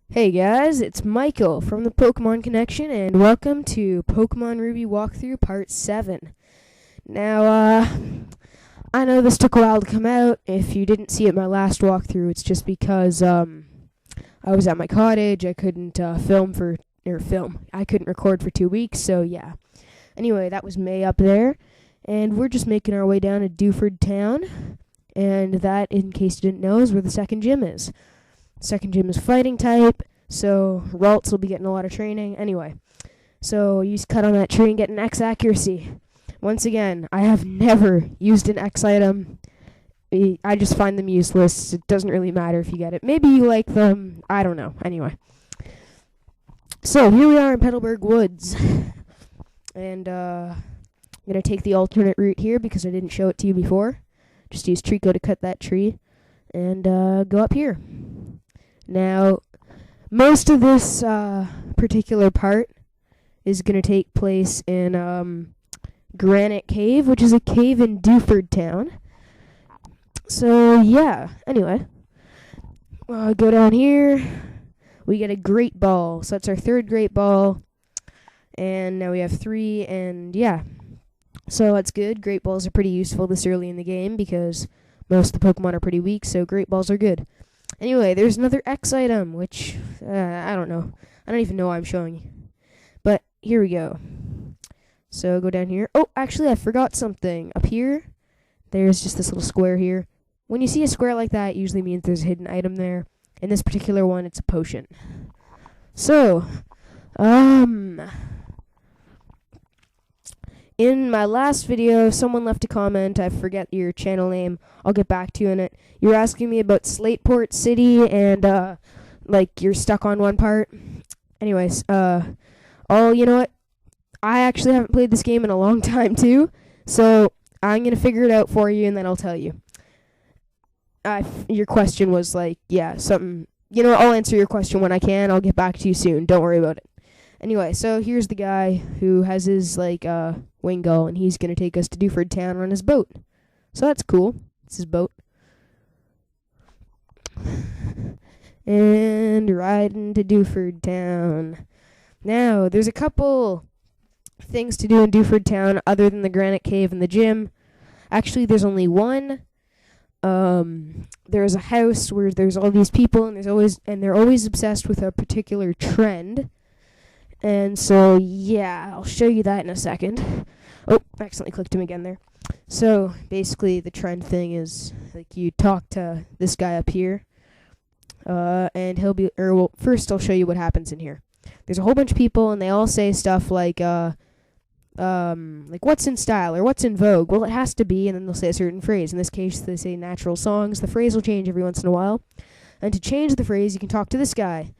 Hey guys, it's Michael from the ThePokemonConnection, and welcome to Pokemon Ruby Walkthrough Part 7. Now, I know this took a while to come out. If you didn't see it my last walkthrough, it's just because, I was at my cottage. I couldn't, I couldn't record for 2 weeks, so yeah. Anyway, that was May up there, and we're just making our way down to Dewford Town, and that, in case you didn't know, is where the second gym is. Second gym is fighting type, so Ralts will be getting a lot of training. Anyway, so use cut on that tree and get an X accuracy. Once again, I have never used an X item. I just find them useless. It doesn't really matter if you get it. Maybe you like them. I don't know. Anyway. So, here we are in Petalburg Woods. And, I'm going to take the alternate route here because I didn't show it to you before. Just use Trico to cut that tree. And, go up here. Now, most of this particular part is going to take place in Granite Cave, which is a cave in Dewford Town. So, yeah. Anyway, go down here. We get a Great Ball. So that's our third Great Ball. And now we have 3, and yeah. So that's good. Great Balls are pretty useful this early in the game because most of the Pokemon are pretty weak, so Great Balls are good. Anyway, there's another X item, which, I don't know. I don't even know why I'm showing you. But, here we go. So, go down here. Oh, actually, I forgot something. Up here, there's just this little square here. When you see a square like that, it usually means there's a hidden item there. In this particular one, it's a potion. So, in my last video, someone left a comment. I forget your channel name. I'll get back to you in it. You were asking me about Slateport City and, you're stuck on one part. Anyways, you know what? I actually haven't played this game in a long time, too. So, I'm going to figure it out for you, and then I'll tell you. Your question was, something... You know, I'll answer your question when I can. I'll get back to you soon. Don't worry about it. Anyway, so here's the guy who has his, Wingull, and he's going to take us to Dewford Town on his boat. So that's cool. It's his boat. And riding to Dewford Town. Now, there's a couple things to do in Dewford Town other than the Granite Cave and the gym. Actually, there's only one. There's a house where there's all these people, and they're always obsessed with a particular trend. And so, yeah, I'll show you that in a second. Oh, I accidentally clicked him again there. So, basically, the trend thing is, you talk to this guy up here, and first I'll show you what happens in here. There's a whole bunch of people, and they all say stuff like what's in style, or what's in vogue? Well, it has to be, and then they'll say a certain phrase. In this case, they say natural songs. The phrase will change every once in a while. And to change the phrase, you can talk to this guy.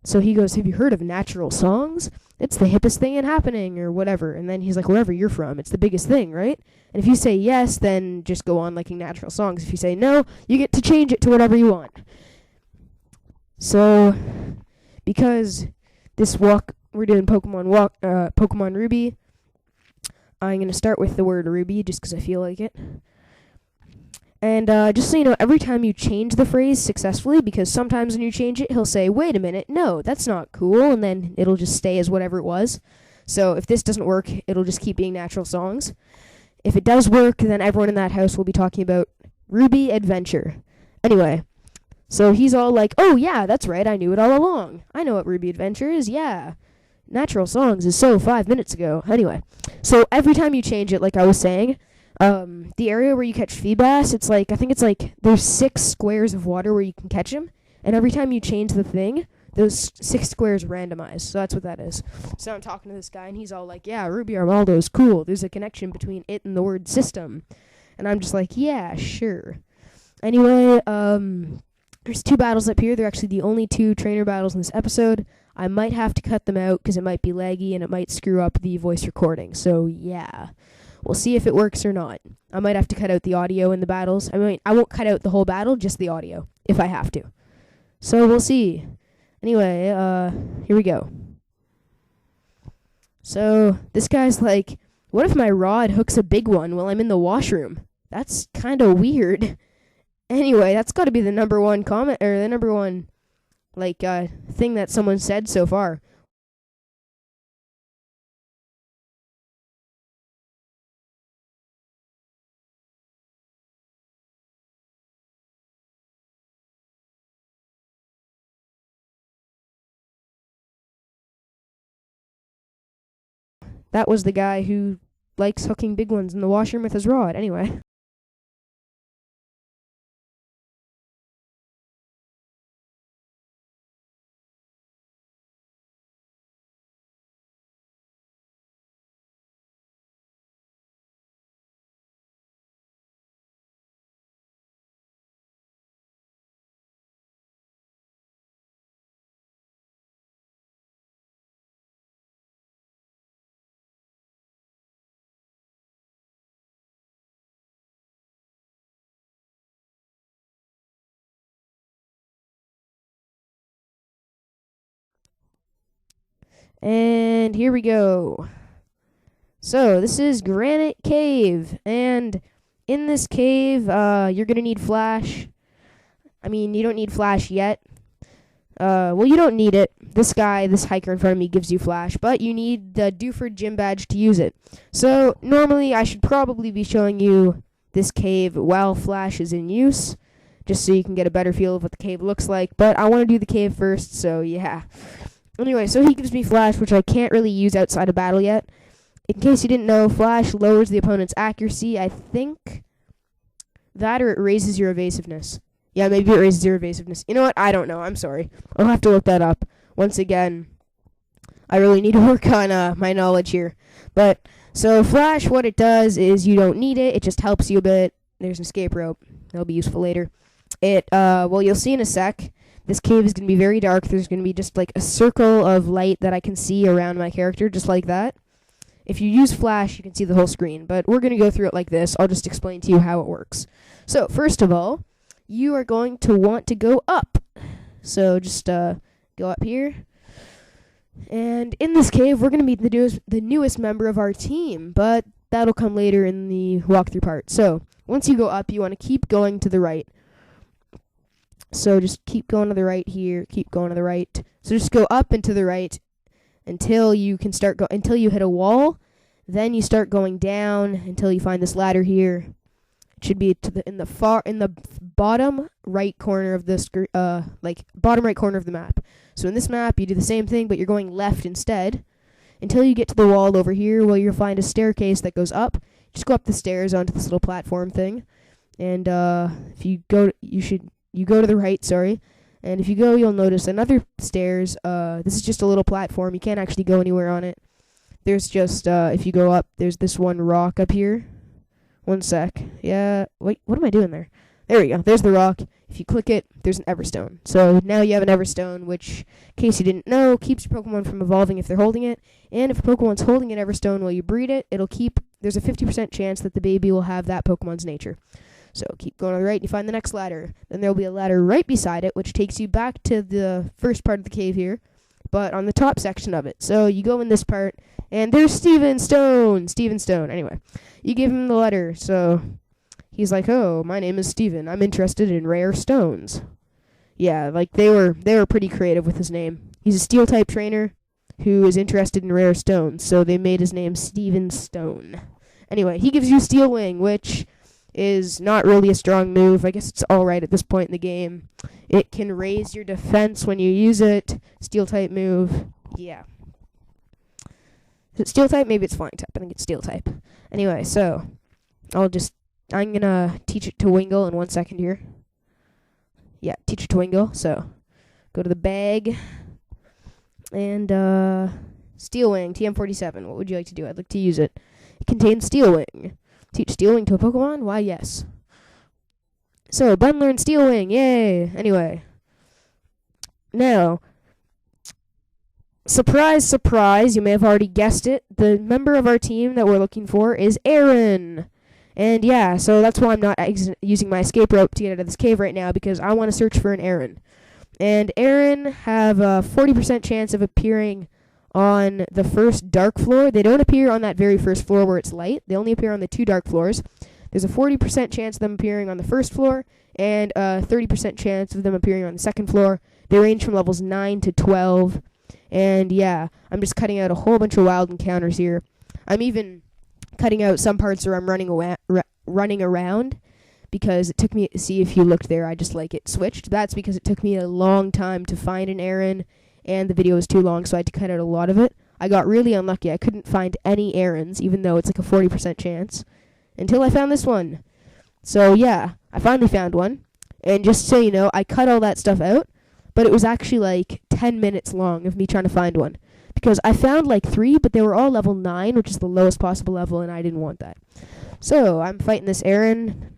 So he goes, have you heard of natural songs? It's the hippest thing in happening, or whatever. And then he's like, wherever you're from, it's the biggest thing, right? And if you say yes, then just go on liking natural songs. If you say no, you get to change it to whatever you want. So, because we're doing Pokemon Ruby, I'm going to start with the word Ruby, just because I feel like it. And just so you know, every time you change the phrase successfully, because sometimes when you change it, he'll say, wait a minute, no, that's not cool, and then it'll just stay as whatever it was. So if this doesn't work, it'll just keep being natural songs. If it does work, then everyone in that house will be talking about Ruby Adventure. Anyway, so he's all like, oh yeah, that's right, I knew it all along. I know what Ruby Adventure is, yeah. Natural songs is so 5 minutes ago. Anyway, so every time you change it, like I was saying, the area where you catch Feebas, there's 6 squares of water where you can catch him, and every time you change the thing, those 6 squares randomize. So that's what that is. So I'm talking to this guy, and he's all like, yeah, Ruby Armaldo is cool. There's a connection between it and the word system. And I'm just like, yeah, sure. Anyway, there's 2 battles up here. They're actually the only 2 trainer battles in this episode. I might have to cut them out because it might be laggy and it might screw up the voice recording. So, yeah. We'll see if it works or not. I might have to cut out the audio in the battles. I won't cut out the whole battle, just the audio, if I have to. So, we'll see. Anyway, here we go. So, this guy's like, what if my rod hooks a big one while I'm in the washroom? That's kind of weird. Anyway, that's got to be the number one comment, or the number one thing that someone said so far. That was the guy who likes hooking big ones in the washroom with his rod. Anyway. And here we go. So, this is Granite Cave, and in this cave, you're gonna need flash. I mean, you don't need flash yet. Well, you don't need it. This hiker in front of me gives you flash, but you need the Dewford gym badge to use it. So, normally, I should probably be showing you this cave while flash is in use, just so you can get a better feel of what the cave looks like, but I want to do the cave first, so yeah. Anyway, so he gives me flash, which I can't really use outside of battle yet. In case you didn't know, flash lowers the opponent's accuracy. I think that, or it raises your evasiveness. Yeah, maybe it raises your evasiveness. You know what? I don't know. I'm sorry. I'll have to look that up. Once again, I really need to work on my knowledge here. But, so flash, what it does is you don't need it. It just helps you a bit. There's an escape rope. That'll be useful later. Well, you'll see in a sec. This cave is going to be very dark. There's going to be just like a circle of light that I can see around my character, just like that. If you use flash, you can see the whole screen, but we're going to go through it like this. I'll just explain to you how it works. So, first of all, you are going to want to go up. So, just go up here. And in this cave, we're going to meet the newest member of our team, but that'll come later in the walkthrough part. So, once you go up, you want to keep going to the right. So, just keep going to the right here, keep going to the right. So, just go up and to the right until you hit a wall. Then you start going down until you find this ladder here. It should be in the bottom right corner of the bottom right corner of the map. So in this map, you do the same thing, but you're going left instead until you get to the wall over here, where you'll find a staircase that goes up. Just go up the stairs onto this little platform thing, and if you go to the right. Sorry. And if you go, you'll notice another stairs. This is just a little platform. You can't actually go anywhere on it. There's just, if you go up, there's this one rock up here. One sec. Yeah, wait, what am I doing there? There we go. There's the rock. If you click it, there's an Everstone. So now you have an Everstone, which, in case you didn't know, keeps your Pokemon from evolving if they're holding it. And if a Pokemon's holding an Everstone while you breed it, there's a 50% chance that the baby will have that Pokemon's nature. So keep going on the right, and you find the next ladder. Then there'll be a ladder right beside it, which takes you back to the first part of the cave here, but on the top section of it. So you go in this part, and there's Steven Stone. Anyway, you give him the letter. So he's like, "Oh, my name is Steven. I'm interested in rare stones." Yeah, like they were pretty creative with his name. He's a steel type trainer who is interested in rare stones, so they made his name Steven Stone. Anyway, he gives you Steel Wing, which is not really a strong move. I guess it's alright at this point in the game. It can raise your defense when you use it. Steel type move. Yeah. Is it steel type? Maybe it's flying type. I think it's steel type. Anyway, so I'm gonna teach it to Wingull in 1 second here. Yeah, teach it to Wingull. So go to the bag and Steel Wing, TM47. What would you like to do? I'd like to use it. It contains Steel Wing. Teach Steel Wing to a Pokemon? Why, yes. So, Ben learned Steel Wing. Yay! Anyway. Now, surprise, surprise, you may have already guessed it. The member of our team that we're looking for is Aaron. And yeah, so that's why I'm not using my escape rope to get out of this cave right now, because I want to search for an Aaron. And Aaron have a 40% chance of appearing on the first dark floor. They don't appear on that very first floor where it's light. They only appear on the 2 dark floors. There's a 40% chance of them appearing on the first floor, and a 30% chance of them appearing on the second floor. They range from levels 9 to 12. And yeah, I'm just cutting out a whole bunch of wild encounters here. I'm even cutting out some parts where I'm running around, because it took me, see if you looked there, I just like it switched. That's because it took me a long time to find an errand, and the video was too long, so I had to cut out a lot of it. I got really unlucky. I couldn't find any errands, even though it's like a 40% chance, until I found this one. So yeah, I finally found one. And just so you know, I cut all that stuff out, but it was actually like 10 minutes long of me trying to find one. Because I found like 3, but they were all level 9, which is the lowest possible level, and I didn't want that. So I'm fighting this errand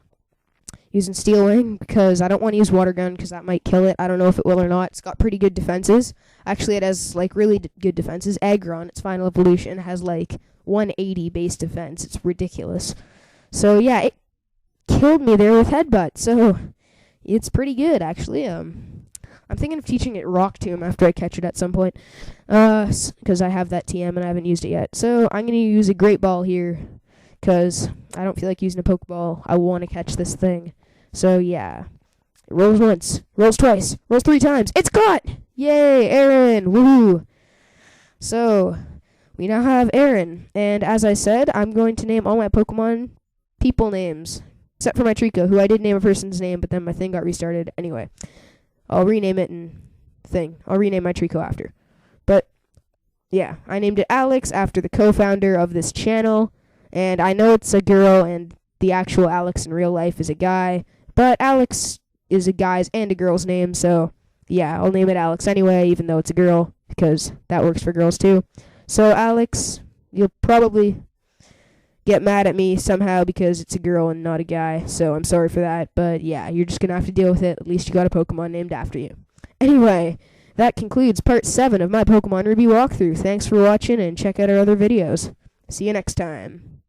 using Steel Wing, because I don't want to use Water Gun, because that might kill it. I don't know if it will or not. It's got pretty good defenses. Actually, it has like really good defenses. Aggron, its final evolution, has like 180 base defense. It's ridiculous. So yeah, it killed me there with Headbutt. So it's pretty good, actually. I'm thinking of teaching it Rock Tomb after I catch it at some point, because I have that TM and I haven't used it yet. So I'm going to use a Great Ball here, because I don't feel like using a Pokeball. I want to catch this thing. So yeah, it rolls once, rolls twice, rolls 3 times. It's caught! Yay, Aaron! Woohoo! So we now have Aaron, and as I said, I'm going to name all my Pokemon people names, except for my Trico, who I did name a person's name, but then my thing got restarted. Anyway, I'll rename it and I'll rename my Trico after. But yeah, I named it Alex after the co-founder of this channel, and I know it's a girl and the actual Alex in real life is a guy, but Alex is a guy's and a girl's name, so yeah, I'll name it Alex anyway, even though it's a girl, because that works for girls too. So Alex, you'll probably get mad at me somehow because it's a girl and not a guy, so I'm sorry for that, but yeah, you're just gonna have to deal with it. At least you got a Pokemon named after you. Anyway, that concludes part 7 of my Pokemon Ruby walkthrough. Thanks for watching, and check out our other videos. See you next time.